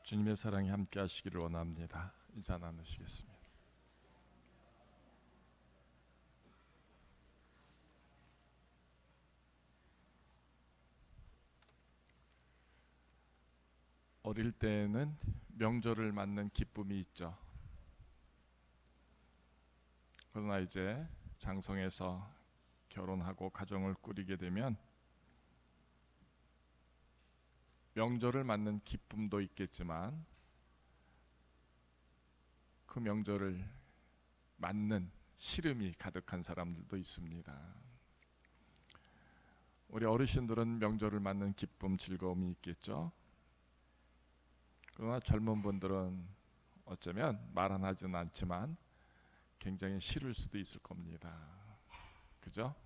주님의 사랑이 함께 하시기를 원합니다. 인사 나누시겠습니다. 어릴 때에는 명절을 맞는 기쁨이 있죠. 그러나 이제 장성해서 결혼하고 가정을 꾸리게 되면 명절을 맞는 기쁨도 있겠지만 그 명절을 맞는 시름이 가득한 사람들도 있습니다. 우리 어르신들은 명절을 맞는 기쁨, 즐거움이 있겠죠. 그러나 젊은 분들은 어쩌면 말은 하지는 않지만 굉장히 싫을 수도 있을 겁니다. 그죠?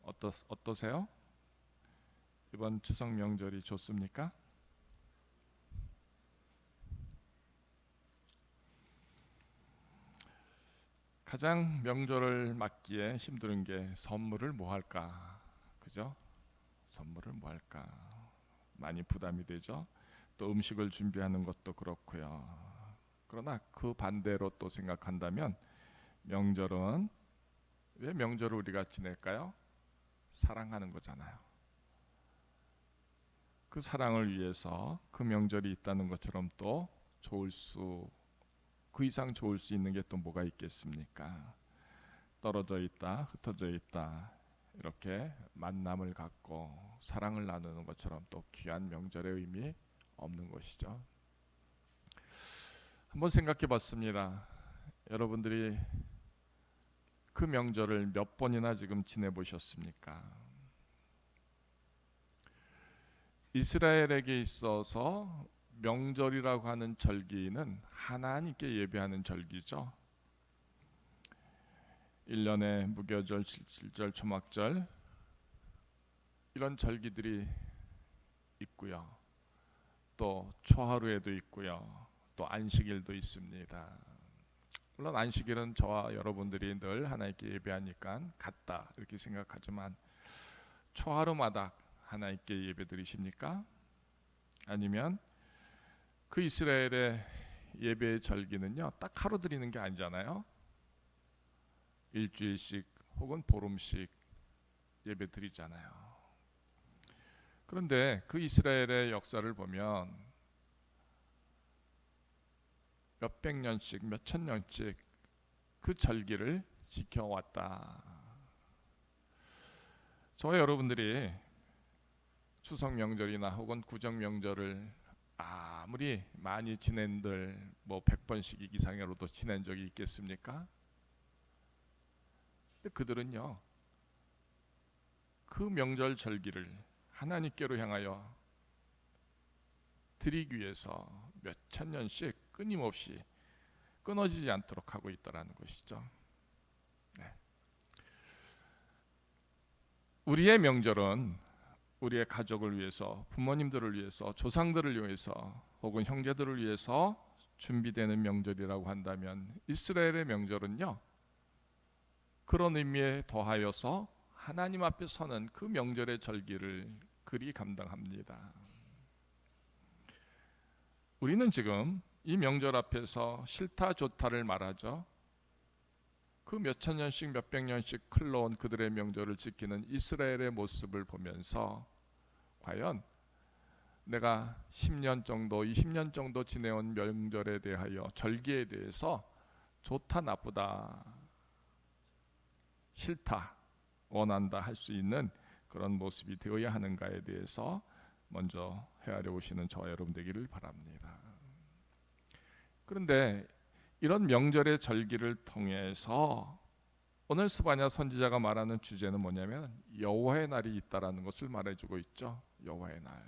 어떠세요? 이번 추석 명절이 좋습니까? 가장 명절을 맞기에 힘든 게 선물을 뭐 할까? 그죠? 선물을 뭐 할까? 많이 부담이 되죠. 또 음식을 준비하는 것도 그렇고요. 그러나 그 반대로 또 생각한다면 명절은 왜 명절을 우리가 지낼까요? 사랑하는 거잖아요. 그 사랑을 위해서 그 명절이 있다는 것처럼 또 그 이상 좋을 수 있는 게 또 뭐가 있겠습니까? 떨어져 있다, 흩어져 있다, 이렇게 만남을 갖고 사랑을 나누는 것처럼 또 귀한 명절의 의미 없는 것이죠. 한번 생각해 봤습니다. 여러분들이 그 명절을 몇 번이나 지금 지내 보셨습니까? 이스라엘에게 있어서 명절이라고 하는 절기는 하나님께 예배하는 절기죠. 1년에 무교절, 칠칠절, 초막절 이런 절기들이 있고요. 또 초하루에도 있고요. 또 안식일도 있습니다. 물론 안식일은 저와 여러분들이 늘 하나님께 예배하니까 같다 이렇게 생각하지만 초하루마다 하나님께 예배 드리십니까? 아니면 그 이스라엘의 예배의 절기는요 딱 하루 드리는 게 아니잖아요. 일주일씩 혹은 보름씩 예배 드리잖아요. 그런데 그 이스라엘의 역사를 보면 몇백 년씩 몇천 년씩 그 절기를 지켜왔다. 저와 여러분들이 추석 명절이나 혹은 구정 명절을 아무리 많이 지낸들 뭐 100번씩 이상으로도 지낸 적이 있겠습니까? 근데 그들은요 그 명절 절기를 하나님께로 향하여 드리기 위해서 몇천 년씩 끊임없이 끊어지지 않도록 하고 있다라는 것이죠. 네. 우리의 명절은 우리의 가족을 위해서, 부모님들을 위해서, 조상들을 위해서 혹은 형제들을 위해서 준비되는 명절이라고 한다면 이스라엘의 명절은요 그런 의미에 더하여서 하나님 앞에 서는 그 명절의 절기를 그리 감당합니다. 우리는 지금 이 명절 앞에서 싫다 좋다를 말하죠. 그 몇천 년씩 몇백 년씩 흘러온 그들의 명절을 지키는 이스라엘의 모습을 보면서 과연 내가 10년 정도 20년 정도 지내온 명절에 대하여 절기에 대해서 좋다 나쁘다 싫다 원한다 할 수 있는 그런 모습이 되어야 하는가에 대해서 먼저 헤아려 보시는 저와 여러분 되기를 바랍니다. 그런데 이런 명절의 절기를 통해서 오늘 스바냐 선지자가 말하는 주제는 뭐냐면 여호와의 날이 있다라는 것을 말해주고 있죠. 여호와의 날.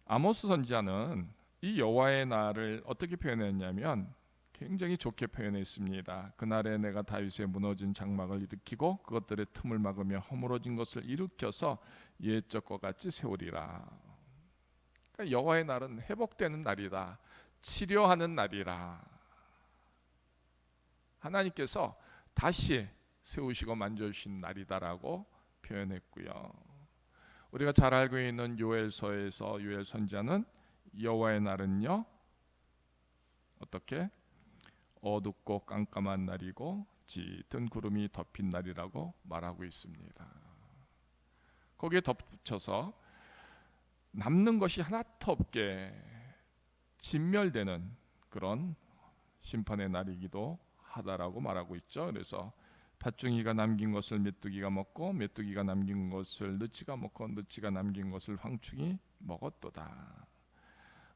아모스 선지자는 이 여호와의 날을 어떻게 표현했냐면 굉장히 좋게 표현했습니다. 그날에 내가 다윗의 무너진 장막을 일으키고 그것들의 틈을 막으며 허물어진 것을 일으켜서 옛적과 같이 세우리라. 그러니까 여호와의 날은 회복되는 날이다. 치료하는 날이라. 하나님께서 다시 세우시고 만져주신 날이다라고 표현했고요. 우리가 잘 알고 있는 요엘서에서 요엘 선지자는 여호와의 날은요 어떻게 어둡고 깜깜한 날이고 짙은 구름이 덮인 날이라고 말하고 있습니다. 거기에 덧붙여서 남는 것이 하나도 없게 진멸되는 그런 심판의 날이기도 하다라고 말하고 있죠. 그래서 팥중이가 남긴 것을 메뚜기가 먹고 메뚜기가 남긴 것을 느치가 먹고 느치가 남긴 것을 황충이 먹었도다.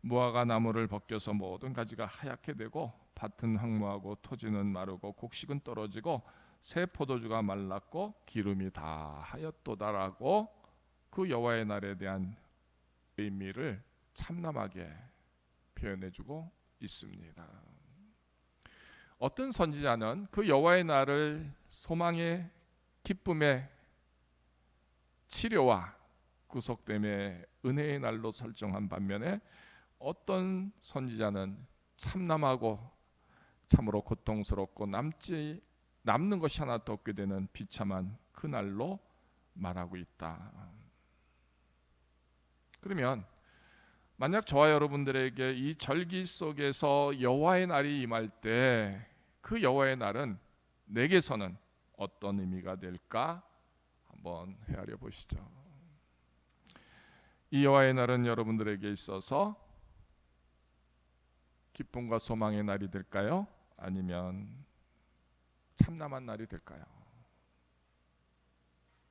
무화과 나무를 벗겨서 모든 가지가 하얗게 되고 밭은 황무하고 토지는 마르고 곡식은 떨어지고 새 포도주가 말랐고 기름이 다 하였도다라고 그 여호와의 날에 대한 의미를 참남하게 표현해주고 있습니다. 어떤 선지자는 그 여호와의 날을 소망의 기쁨의 치료와 구속됨의 은혜의 날로 설정한 반면에 어떤 선지자는 참남하고 참으로 고통스럽고 남는 것이 하나도 없게 되는 비참한 그 날로 말하고 있다. 그러면 만약 저와 여러분들에게 이 절기 속에서 여호와의 날이 임할 때 그 여호와의 날은 내게서는 어떤 의미가 될까 한번 헤아려 보시죠. 이 여호와의 날은 여러분들에게 있어서 기쁨과 소망의 날이 될까요? 아니면 참남한 날이 될까요?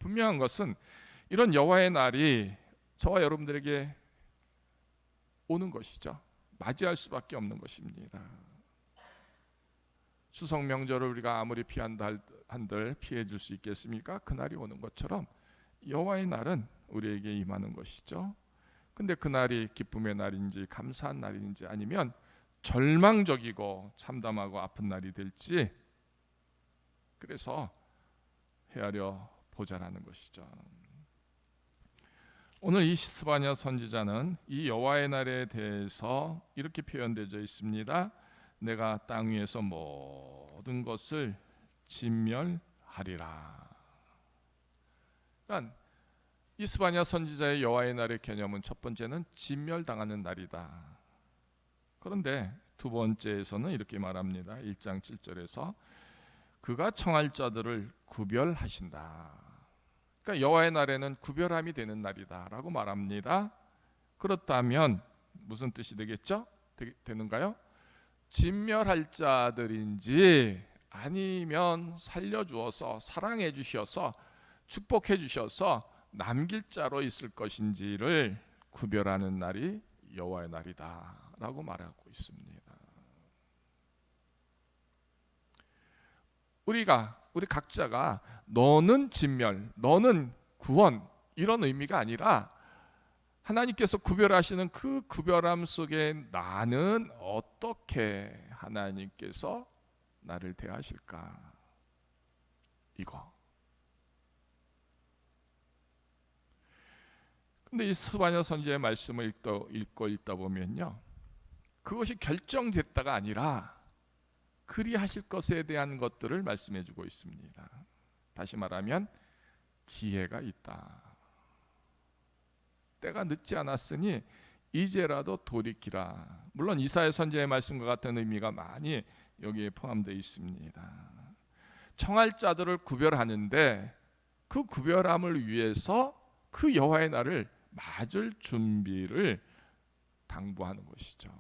분명한 것은 이런 여호와의 날이 저와 여러분들에게 오는 것이죠. 맞이할 수밖에 없는 것입니다. 추석 명절을 우리가 아무리 한들 피해 줄 수 있겠습니까? 그날이 오는 것처럼 여호와의 날은 우리에게 임하는 것이죠. 근데 그날이 기쁨의 날인지 감사한 날인지 아니면 절망적이고 참담하고 아픈 날이 될지 그래서 헤아려 보자라는 것이죠. 오늘 이 스바냐 선지자는 이 여호와의 날에 대해서 이렇게 표현되어 있습니다. 내가 땅 위에서 모든 것을 진멸하리라. 그러니까 이 스바냐 선지자의 여호와의 날의 개념은 첫 번째는 진멸당하는 날이다. 그런데 두 번째에서는 이렇게 말합니다. 1장 7절에서 그가 청할 자들을 구별하신다. 그러니까 여호와의 날에는 구별함이 되는 날이다라고 말합니다. 그렇다면 무슨 뜻이 되겠죠? 되는가요? 진멸할 자들인지 아니면 살려주어서 사랑해 주셔서 축복해 주셔서 남길 자로 있을 것인지를 구별하는 날이 여호와의 날이다라고 말하고 있습니다. 우리 각자가 너는 진멸, 너는 구원 이런 의미가 아니라 하나님께서 구별하시는 그 구별함 속에 나는 어떻게 하나님께서 나를 대하실까 이거. 근데 이 스바냐 선지의 말씀을 읽고 있다 보면요, 그것이 결정됐다가 아니라 그리하실 것에 대한 것들을 말씀해주고 있습니다. 다시 말하면 기회가 있다. 때가 늦지 않았으니 이제라도 돌이키라. 물론 이사야 선지의 말씀과 같은 의미가 많이 여기에 포함되어 있습니다. 청할 자들을 구별하는데 그 구별함을 위해서 그 여호와의 날을 맞을 준비를 당부하는 것이죠.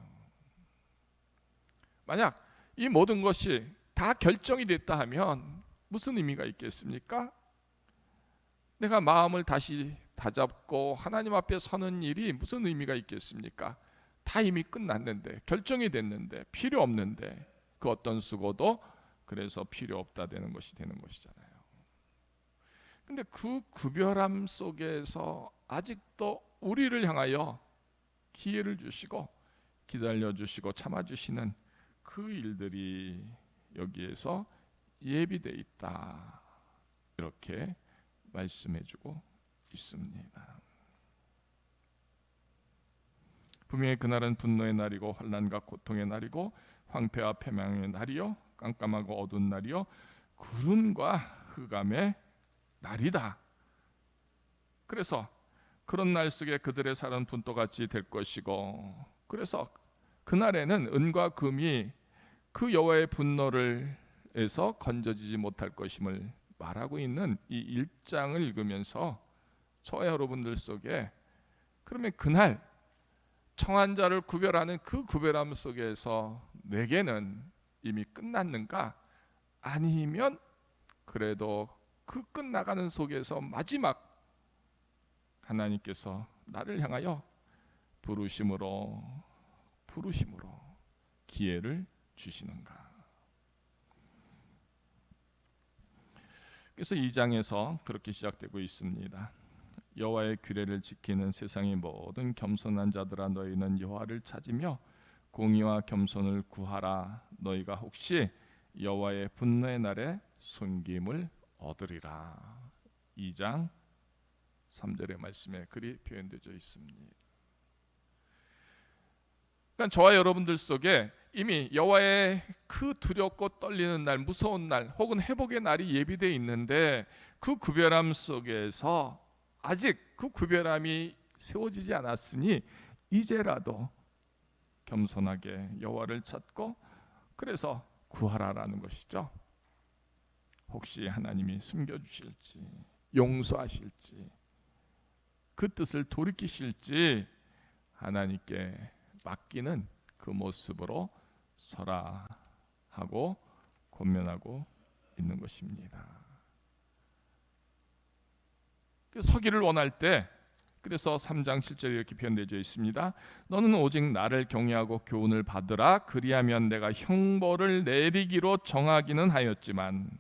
만약 이 모든 것이 다 결정이 됐다 하면 무슨 의미가 있겠습니까? 내가 마음을 다시 다잡고 하나님 앞에 서는 일이 무슨 의미가 있겠습니까? 다 이미 끝났는데, 결정이 됐는데, 필요 없는데 그 어떤 수고도 그래서 필요 없다 되는 것이잖아요. 근데 그 구별함 속에서 아직도 우리를 향하여 기회를 주시고 기다려주시고 참아주시는 그 일들이 여기에서 예비되어 있다, 이렇게 말씀해주고 있습니다. 분명히 그날은 분노의 날이고 환난과 고통의 날이고 황폐와 패망의 날이요 깜깜하고 어두운 날이요 구름과 흑암의 날이다. 그래서 그런 날 속에 그들의 살은 분토같이 될 것이고, 그래서 그날에는 은과 금이 그 여호와의 분노를 에서 건져지지 못할 것임을 말하고 있는 이 1장을 읽으면서 저와 여러분들 속에, 그러면 그날 청한 자를 구별하는 그 구별함 속에서 내게는 이미 끝났는가? 아니면 그래도 그 끝나가는 속에서 마지막 하나님께서 나를 향하여 부르심으로 기회를 주시는가? 그래서 2장에서 그렇게 시작되고 있습니다. 여호와의 규례를 지키는 세상의 모든 겸손한 자들아, 너희는 여호와를 찾으며 공의와 겸손을 구하라. 너희가 혹시 여호와의 분노의 날에 숨김을 얻으리라. 2장 3절의 말씀에 그리 표현되어 있습니다. 그러니까 저와 여러분들 속에 이미 여호와의 그 두렵고 떨리는 날, 무서운 날, 혹은 회복의 날이 예비되어 있는데, 그 구별함 속에서 아직 그 구별함이 세워지지 않았으니 이제라도 겸손하게 여호와를 찾고 그래서 구하라라는 것이죠. 혹시 하나님이 숨겨주실지, 용서하실지, 그 뜻을 돌이키실지 하나님께 맡기는 그 모습으로 서라 하고 권면하고 있는 것입니다. 서기를 원할 때, 그래서 3장 7절에 이렇게 표현되어 있습니다. 너는 오직 나를 경외하고 교훈을 받으라. 그리하면 내가 형벌을 내리기로 정하기는 하였지만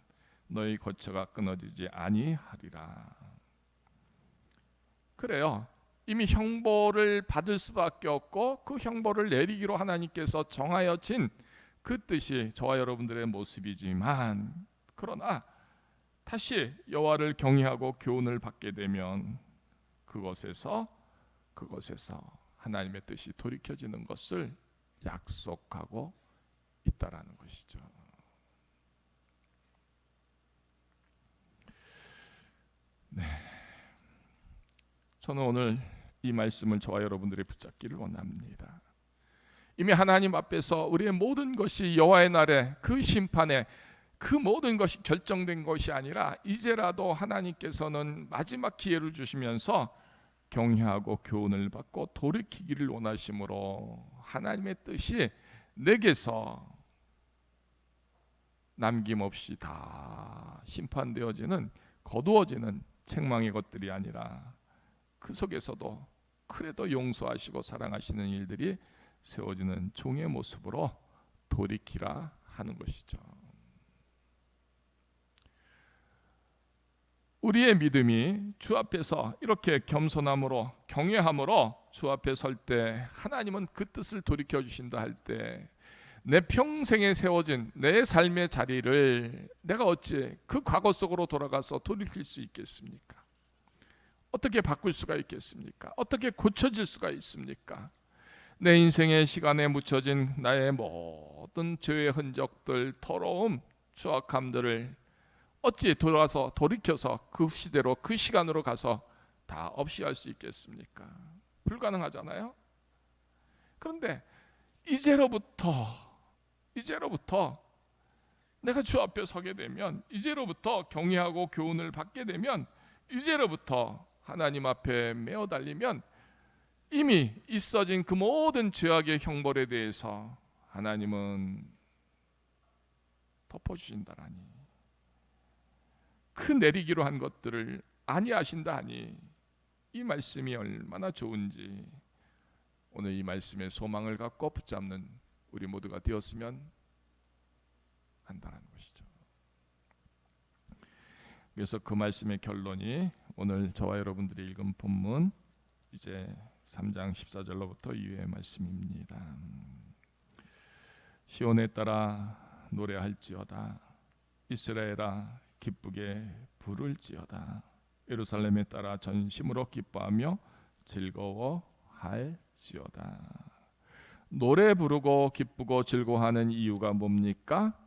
너희 거처가 끊어지지 아니하리라. 그래요. 이미 형벌을 받을 수밖에 없고 그 형벌을 내리기로 하나님께서 정하여진 그 뜻이 저와 여러분들의 모습이지만, 그러나 다시 여호와를 경외하고 교훈을 받게 되면 그것에서 하나님의 뜻이 돌이켜지는 것을 약속하고 있다라는 것이죠. 네, 저는 오늘 이 말씀을 저와 여러분들이 붙잡기를 원합니다. 이미 하나님 앞에서 우리의 모든 것이 여호와의 날에 그 심판에 그 모든 것이 결정된 것이 아니라, 이제라도 하나님께서는 마지막 기회를 주시면서 경외하고 교훈을 받고 돌이키기를 원하심으로 하나님의 뜻이 내게서 남김없이 다 심판되어지는, 거두어지는 책망의 것들이 아니라 그 속에서도 그래도 용서하시고 사랑하시는 일들이 세워지는 종의 모습으로 돌이키라 하는 것이죠. 우리의 믿음이 주 앞에서 이렇게 겸손함으로 경외함으로 주 앞에 설 때 하나님은 그 뜻을 돌이켜 주신다 할 때, 내 평생에 세워진 내 삶의 자리를 내가 어찌 그 과거 속으로 돌아가서 돌이킬 수 있겠습니까? 어떻게 바꿀 수가 있겠습니까? 어떻게 고쳐질 수가 있습니까? 내 인생의 시간에 묻혀진 나의 모든 죄의 흔적들, 더러움, 추악함들을 어찌 돌이켜서 그 시대로, 그 시간으로 가서 다 없이 할 수 있겠습니까? 불가능하잖아요. 그런데 이제로부터 내가 주 앞에 서게 되면, 이제로부터 경외하고 교훈을 받게 되면, 이제로부터 하나님 앞에 메어 달리면 이미 있어진 그 모든 죄악의 형벌에 대해서 하나님은 덮어주신다라니, 그 내리기로 한 것들을 아니하신다 하니 이 말씀이 얼마나 좋은지, 오늘 이 말씀에 소망을 갖고 붙잡는 우리 모두가 되었으면 한다는 것이죠. 그래서 그 말씀의 결론이 오늘 저와 여러분들이 읽은 본문 이제 3장 14절로부터 이후의 말씀입니다. 시온에 따라 노래할지어다. 이스라엘아 기쁘게 부를지어다. 예루살렘에 따라 전심으로 기뻐하며 즐거워할지어다. 노래 부르고 기쁘고 즐거워하는 이유가 뭡니까?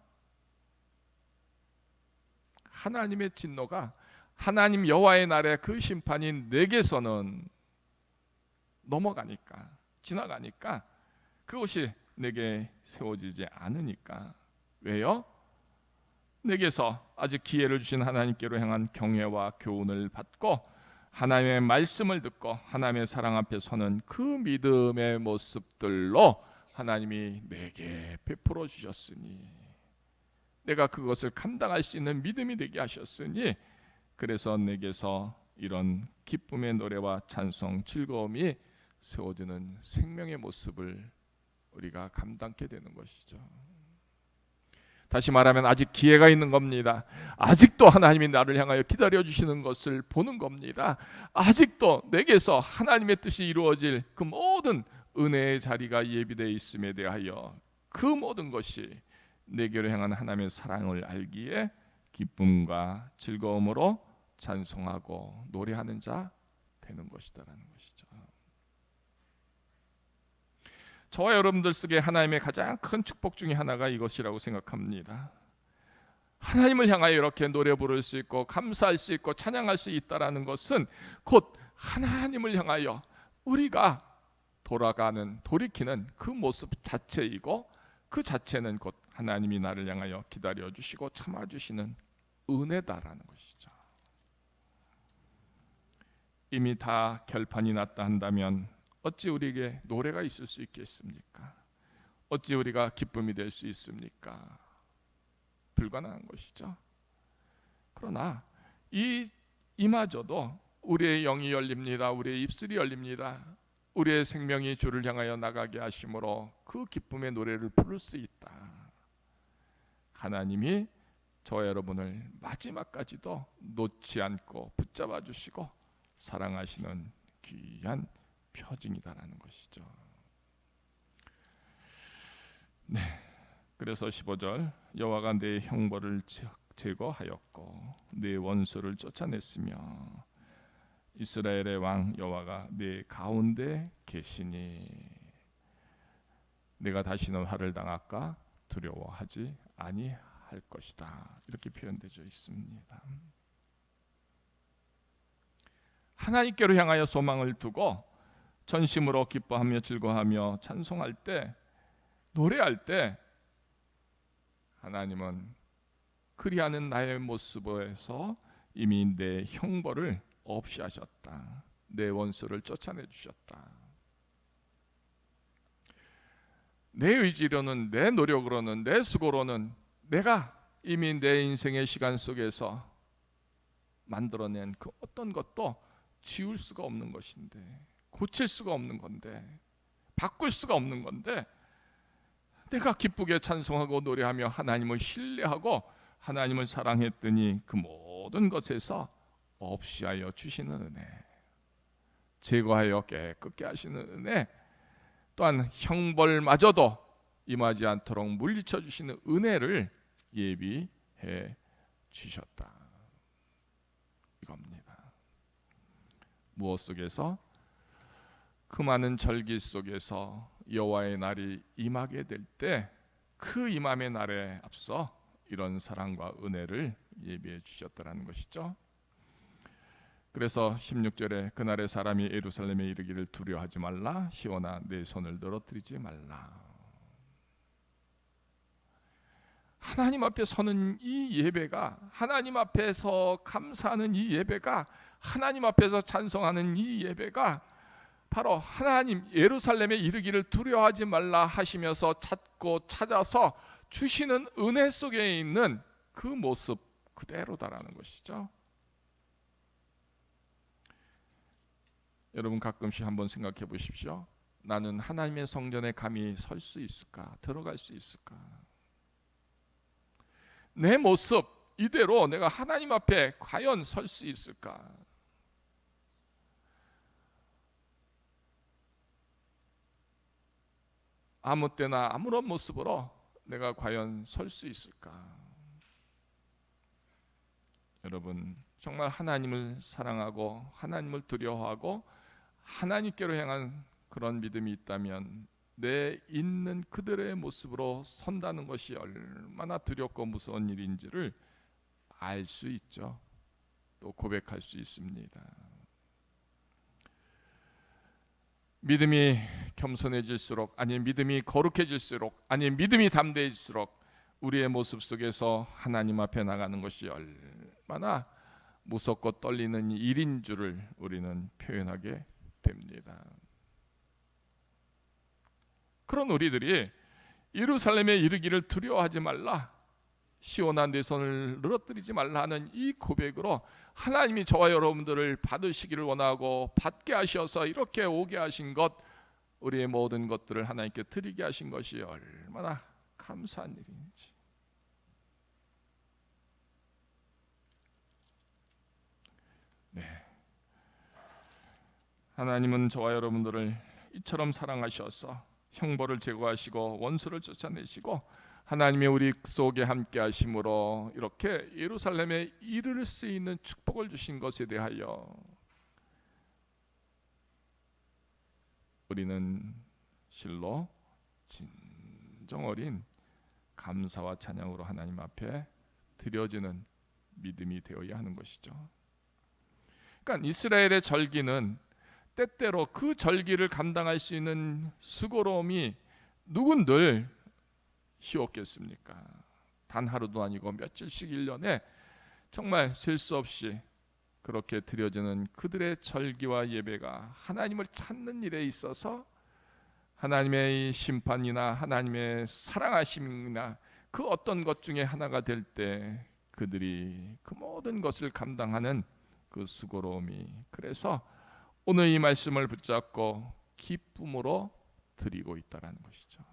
하나님의 진노가, 하나님 여호와의 날에 그 심판이 내게서는 넘어가니까, 지나가니까 그것이 내게 세워지지 않으니까. 왜요? 내게서 아직 기회를 주신 하나님께로 향한 경외와 교훈을 받고 하나님의 말씀을 듣고 하나님의 사랑 앞에 서는 그 믿음의 모습들로 하나님이 내게 베풀어 주셨으니, 내가 그것을 감당할 수 있는 믿음이 되게 하셨으니, 그래서 내게서 이런 기쁨의 노래와 찬송, 즐거움이 세워지는 생명의 모습을 우리가 감당하게 되는 것이죠. 다시 말하면 아직 기회가 있는 겁니다. 아직도 하나님이 나를 향하여 기다려주시는 것을 보는 겁니다. 아직도 내게서 하나님의 뜻이 이루어질 그 모든 은혜의 자리가 예비되어 있음에 대하여 그 모든 것이 내게로 향한 하나님의 사랑을 알기에 기쁨과 즐거움으로 찬송하고 노래하는 자 되는 것이다라는 것이죠. 저와 여러분들 속에 하나님의 가장 큰 축복 중에 하나가 이것이라고 생각합니다. 하나님을 향하여 이렇게 노래 부를 수 있고 감사할 수 있고 찬양할 수 있다라는 것은 곧 하나님을 향하여 우리가 돌이키는 그 모습 자체이고, 그 자체는 곧 하나님이 나를 향하여 기다려주시고 참아주시는 은혜다라는 것이죠. 이미 다 결판이 났다 한다면 어찌 우리에게 노래가 있을 수 있겠습니까? 어찌 우리가 기쁨이 될 수 있습니까? 불가능한 것이죠. 그러나 이마저도 우리의 영이 열립니다. 우리의 입술이 열립니다. 우리의 생명이 주를 향하여 나가게 하심으로 그 기쁨의 노래를 부를 수 있다. 하나님이 저와 여러분을 마지막까지도 놓지 않고 붙잡아 주시고 사랑하시는 귀한 표징이다라는 것이죠. 네, 그래서 15절, 여호와가 내 형벌을 제거하였고 내 원수를 쫓아냈으며 이스라엘의 왕 여호와가 내 가운데 계시니 내가 다시는 화를 당할까 두려워하지 아니할 것이다. 이렇게 표현되어 있습니다. 하나님께로 향하여 소망을 두고 전심으로 기뻐하며 즐거워하며 찬송할 때, 노래할 때 하나님은 그리하는 나의 모습에서 이미 내 형벌을 없이 하셨다. 내 원수를 쫓아내 주셨다. 내 의지로는, 내 노력으로는, 내 수고로는 내가 이미 내 인생의 시간 속에서 만들어낸 그 어떤 것도 지울 수가 없는 것인데, 고칠 수가 없는 건데, 바꿀 수가 없는 건데, 내가 기쁘게 찬송하고 노래하며 하나님을 신뢰하고 하나님을 사랑했더니 그 모든 것에서 없이 하여 주시는 은혜, 제거하여 깨끗게 하시는 은혜, 또한 형벌마저도 임하지 않도록 물리쳐 주시는 은혜를 예비해 주셨다. 이겁니다. 무엇 속에서? 그 많은 절기 속에서 여호와의 날이 임하게 될 때, 그 임함의 날에 앞서 이런 사랑과 은혜를 예비해 주셨다는 것이죠. 그래서 16절에 그날의 사람이 예루살렘에 이르기를 두려워하지 말라, 시온아 내 손을 늘어뜨리지 말라. 하나님 앞에 서는 이 예배가, 하나님 앞에서 감사하는 이 예배가, 하나님 앞에서 찬송하는 이 예배가 바로 하나님 예루살렘에 이르기를 두려워하지 말라 하시면서 찾고 찾아서 주시는 은혜 속에 있는 그 모습 그대로다라는 것이죠. 여러분 가끔씩 한번 생각해 보십시오. 나는 하나님의 성전에 감히 설 수 있을까? 들어갈 수 있을까? 내 모습 이대로 내가 하나님 앞에 과연 설 수 있을까? 아무 때나 아무런 모습으로 내가 과연 설 수 있을까? 여러분 정말 하나님을 사랑하고 하나님을 두려워하고 하나님께로 향한 그런 믿음이 있다면 내 있는 그들의 모습으로 선다는 것이 얼마나 두렵고 무서운 일인지를 알 수 있죠. 또 고백할 수 있습니다. 믿음이 겸손해질수록, 아니 믿음이 거룩해질수록, 아니 믿음이 담대해질수록 우리의 모습 속에서 하나님 앞에 나가는 것이 얼마나 무섭고 떨리는 일인 줄을 우리는 표현하게 됩니다. 그런 우리들이 예루살렘에 이르기를 두려워하지 말라, 시온아 내 손을 늘어뜨리지 말라 하는 이 고백으로 하나님이 저와 여러분들을 받으시기를 원하고 받게 하셔서 이렇게 오게 하신 것, 우리의 모든 것들을 하나님께 드리게 하신 것이 얼마나 감사한 일인지. 네, 하나님은 저와 여러분들을 이처럼 사랑하셔서 형벌을 제거하시고 원수를 쫓아내시고 하나님이 우리 속에 함께 하심으로 이렇게 예루살렘에 이를 수 있는 축복을 주신 것에 대하여 우리는 실로 진정 어린 감사와 찬양으로 하나님 앞에 드려지는 믿음이 되어야 하는 것이죠. 그러니까 이스라엘의 절기는 때때로 그 절기를 감당할 수 있는 수고로움이 누군들 쉬웠겠습니까? 단 하루도 아니고 며칠씩 1년에 정말 셀 수 없이 그렇게 드려지는 그들의 절기와 예배가 하나님을 찾는 일에 있어서 하나님의 심판이나 하나님의 사랑하심이나 그 어떤 것 중에 하나가 될 때 그들이 그 모든 것을 감당하는 그 수고로움이, 그래서 오늘 이 말씀을 붙잡고 기쁨으로 드리고 있다라는 것이죠.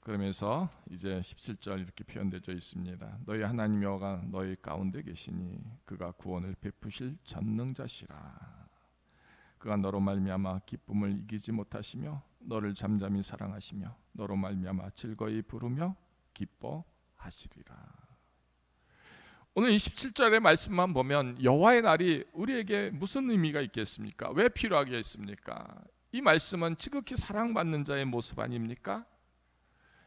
그러면서 이제 17절 이렇게 표현되어 있습니다. 너희 하나님 여호와가 너희 가운데 계시니 그가 구원을 베푸실 전능자시라. 그가 너로 말미암아 기쁨을 이기지 못하시며 너를 잠잠히 사랑하시며 너로 말미암아 즐거이 부르며 기뻐하시리라. 오늘 27절의 말씀만 보면 여호와의 날이 우리에게 무슨 의미가 있겠습니까? 왜 필요하겠습니까? 이 말씀은 지극히 사랑받는 자의 모습 아닙니까?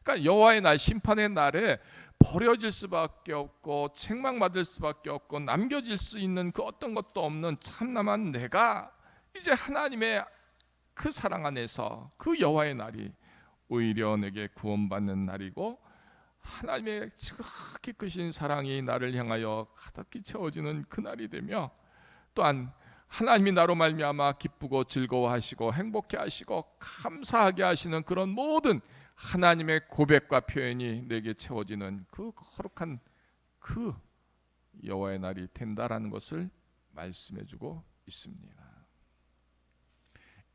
그러니까 여호와의 날, 심판의 날에 버려질 수밖에 없고 책망받을 수밖에 없고 남겨질 수 있는 그 어떤 것도 없는 참남한 내가 이제 하나님의 그 사랑 안에서 그 여호와의 날이 오히려 내게 구원받는 날이고 하나님의 지극히 크신 사랑이 나를 향하여 가득히 채워지는 그 날이 되며, 또한 하나님이 나로 말미암아 기쁘고 즐거워하시고 행복해하시고 감사하게 하시는 그런 모든 하나님의 고백과 표현이 내게 채워지는 그 거룩한 그 여호와의 날이 된다라는 것을 말씀해주고 있습니다.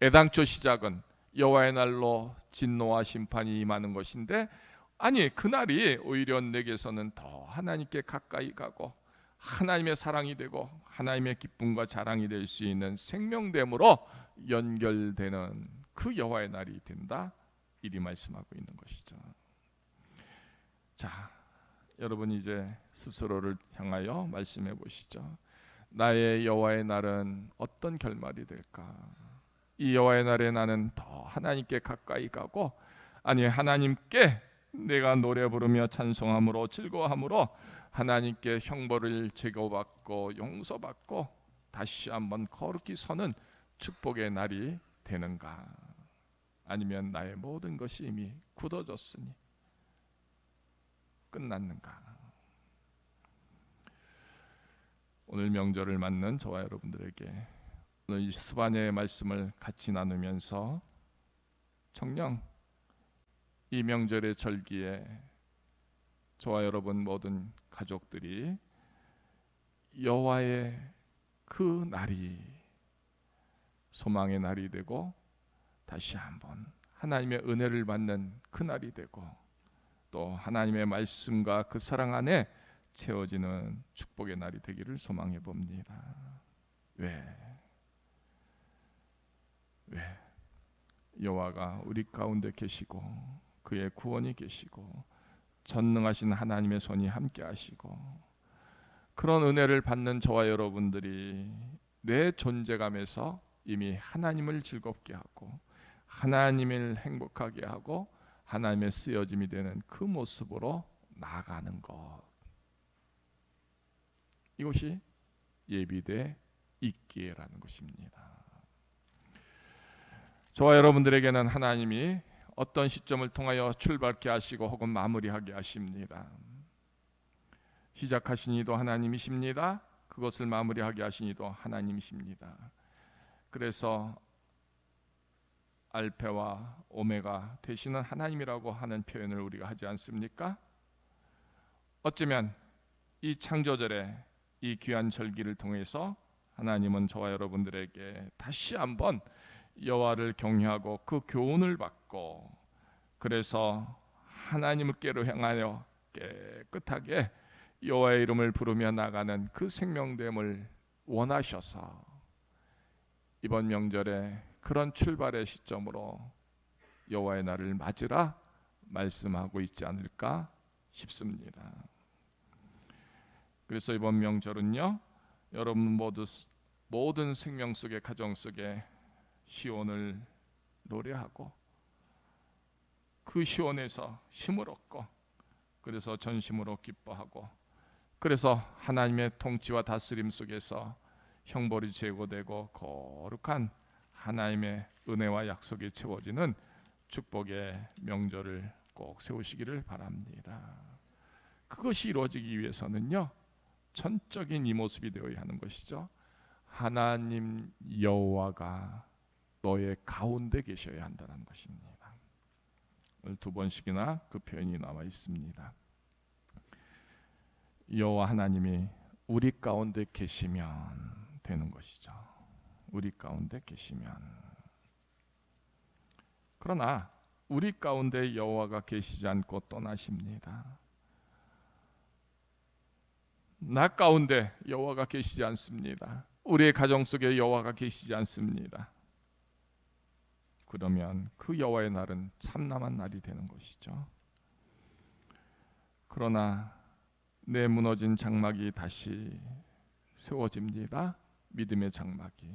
애당초 시작은 여호와의 날로 진노와 심판이 임하는 것인데, 아니 그날이 오히려 내게서는 더 하나님께 가까이 가고 하나님의 사랑이 되고 하나님의 기쁨과 자랑이 될 수 있는 생명됨으로 연결되는 그 여호와의 날이 된다, 이리 말씀하고 있는 것이죠. 자, 여러분 이제 스스로를 향하여 말씀해 보시죠. 나의 여호와의 날은 어떤 결말이 될까? 이 여호와의 날에 나는 더 하나님께 가까이 가고, 아니 하나님께 내가 노래 부르며 찬송함으로 즐거워함으로 하나님께 형벌을 제거받고 용서받고 다시 한번 거룩히 서는 축복의 날이 되는가? 아니면 나의 모든 것이 이미 굳어졌으니 끝났는가? 오늘 명절을 맞는 저와 여러분들에게 오늘 이 스바냐의 말씀을 같이 나누면서 정녕 이 명절의 절기에 저와 여러분 모든 가족들이 여호와의 그 날이 소망의 날이 되고 다시 한번 하나님의 은혜를 받는 그 날이 되고 또 하나님의 말씀과 그 사랑 안에 채워지는 축복의 날이 되기를 소망해 봅니다. 왜 여호와가 우리 가운데 계시고 그의 구원이 계시고 전능하신 하나님의 손이 함께 하시고 그런 은혜를 받는 저와 여러분들이 내 존재감에서 이미 하나님을 즐겁게 하고 하나님을 행복하게 하고 하나님의 쓰여짐이 되는 그 모습으로 나아가는 것, 이것이 예비돼 있기에라는 것입니다. 저와 여러분들에게는 하나님이 어떤 시점을 통하여 출발케 하시고 혹은 마무리하게 하십니다. 시작하신 이도 하나님이십니다. 그것을 마무리하게 하신 이도 하나님이십니다. 그래서 알파와 오메가 되시는 하나님이라고 하는 표현을 우리가 하지 않습니까? 어쩌면 이 창조절에 이 귀한 절기를 통해서 하나님은 저와 여러분들에게 다시 한번 여호와를 경외하고 그 교훈을 받고, 그래서 하나님께로 향하여 깨끗하게 여호와의 이름을 부르며 나가는 그 생명됨을 원하셔서 이번 명절에 그런 출발의 시점으로 여호와의 날을 맞으라 말씀하고 있지 않을까 싶습니다. 그래서 이번 명절은요, 여러분 모두 모든 생명 속의 가정 속에 시온을 노래하고 그 시온에서 힘을 얻고, 그래서 전심으로 기뻐하고, 그래서 하나님의 통치와 다스림 속에서 형벌이 제거되고 거룩한 하나님의 은혜와 약속이 채워지는 축복의 명절을 꼭 세우시기를 바랍니다. 그것이 이루어지기 위해서는요, 전적인 이 모습이 되어야 하는 것이죠. 하나님 여호와가 너의 가운데 계셔야 한다는 것입니다. 오늘 두 번씩이나 그 표현이 나와 있습니다. 여호와 하나님이 우리 가운데 계시면 되는 것이죠. 우리 가운데 계시면. 그러나 우리 가운데 여호와가 계시지 않고 떠나십니다. 나 가운데 여호와가 계시지 않습니다. 우리의 가정 속에 여호와가 계시지 않습니다. 그러면 그 여호와의 날은 참남한 날이 되는 것이죠. 그러나 내 무너진 장막이 다시 세워집니다. 믿음의 장막이,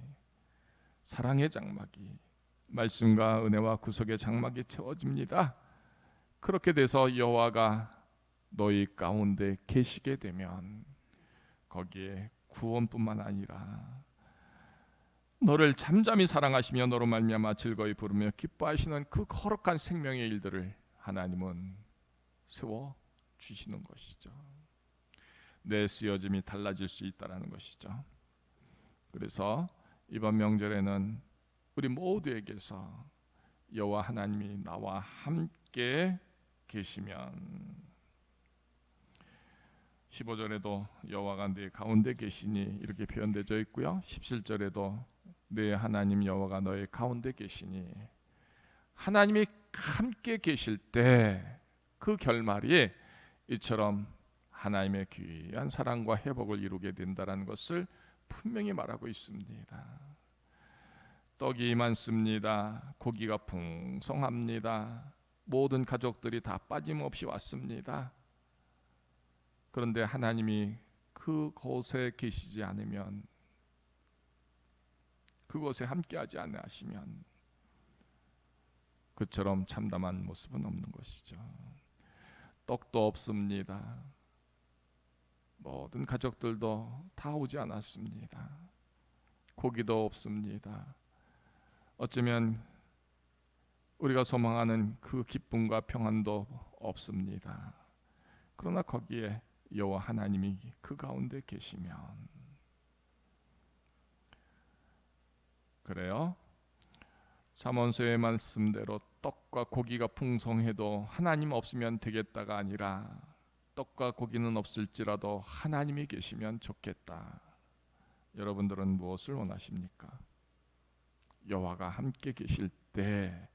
사랑의 장막이, 말씀과 은혜와 구속의 장막이 채워집니다. 그렇게 돼서 여호와가 너희 가운데 계시게 되면 거기에 구원뿐만 아니라 너를 잠잠히 사랑하시며 너로 말미암아 즐거이 부르며 기뻐하시는 그 거룩한 생명의 일들을 하나님은 세워 주시는 것이죠. 내 쓰여짐이 달라질 수 있다라는 것이죠. 그래서 이번 명절에는 우리 모두에게서 여호와 하나님이 나와 함께 계시면, 15절에도 여호와가 내 가운데 계시니 이렇게 표현되어 있고요, 17절에도 내 하나님 여호와가 너의 가운데 계시니, 하나님이 함께 계실 때 그 결말이 이처럼 하나님의 귀한 사랑과 회복을 이루게 된다는 것을 분명히 말하고 있습니다. 떡이 많습니다. 고기가 풍성합니다. 모든 가족들이 다 빠짐없이 왔습니다. 그런데 하나님이 그곳에 계시지 않으면, 그곳에 함께하지 않으시면 그처럼 참담한 모습은 없는 것이죠. 떡도 없습니다. 모든 가족들도 다 오지 않았습니다. 고기도 없습니다. 어쩌면 우리가 소망하는 그 기쁨과 평안도 없습니다. 그러나 거기에 여호와 하나님이 그 가운데 계시면, 그래요, 잠언서의 말씀대로 떡과 고기가 풍성해도 하나님 없으면 되겠다가 아니라 떡과 고기는 없을지라도 하나님이 계시면 좋겠다. 여러분들은 무엇을 원하십니까? 여호와가 함께 계실 때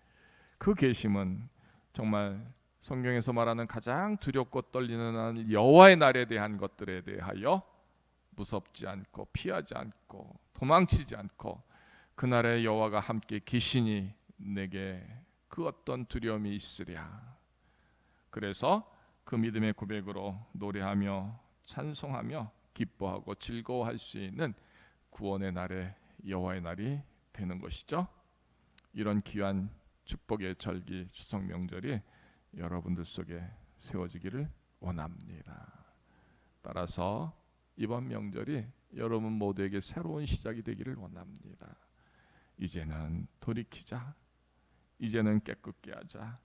그 계심은 정말 성경에서 말하는 가장 두렵고 떨리는 여호와의 날에 대한 것들에 대하여 무섭지 않고 피하지 않고 도망치지 않고, 그날에 여호와가 함께 계시니 내게 그 어떤 두려움이 있으랴. 그래서 그 믿음의 고백으로 노래하며 찬송하며 기뻐하고 즐거워할 수 있는 구원의 날에 여호와의 날이 되는 것이죠. 이런 귀한 축복의 절기 추석 명절이 여러분들 속에 세워지기를 원합니다. 따라서 이번 명절이 여러분 모두에게 새로운 시작이 되기를 원합니다. 이제는 돌이키자. 이제는 깨끗게 하자.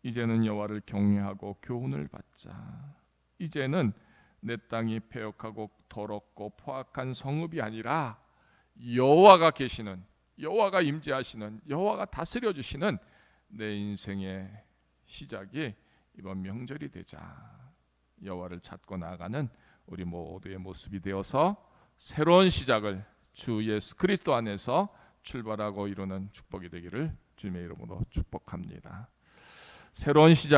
이제는 여호와를 경외하고 교훈을 받자. 이제는 내 땅이 패역하고 더럽고 포악한 성읍이 아니라 여호와가 계시는, 여호와가 임재하시는, 여호와가 다스려 주시는 내 인생의 시작이 이번 명절이 되자. 여호와를 찾고 나아가는 우리 모두의 모습이 되어서 새로운 시작을 주 예수 그리스도 안에서 출발하고 이루는 축복이 되기를 주님의 이름으로 축복합니다. 새로운 시작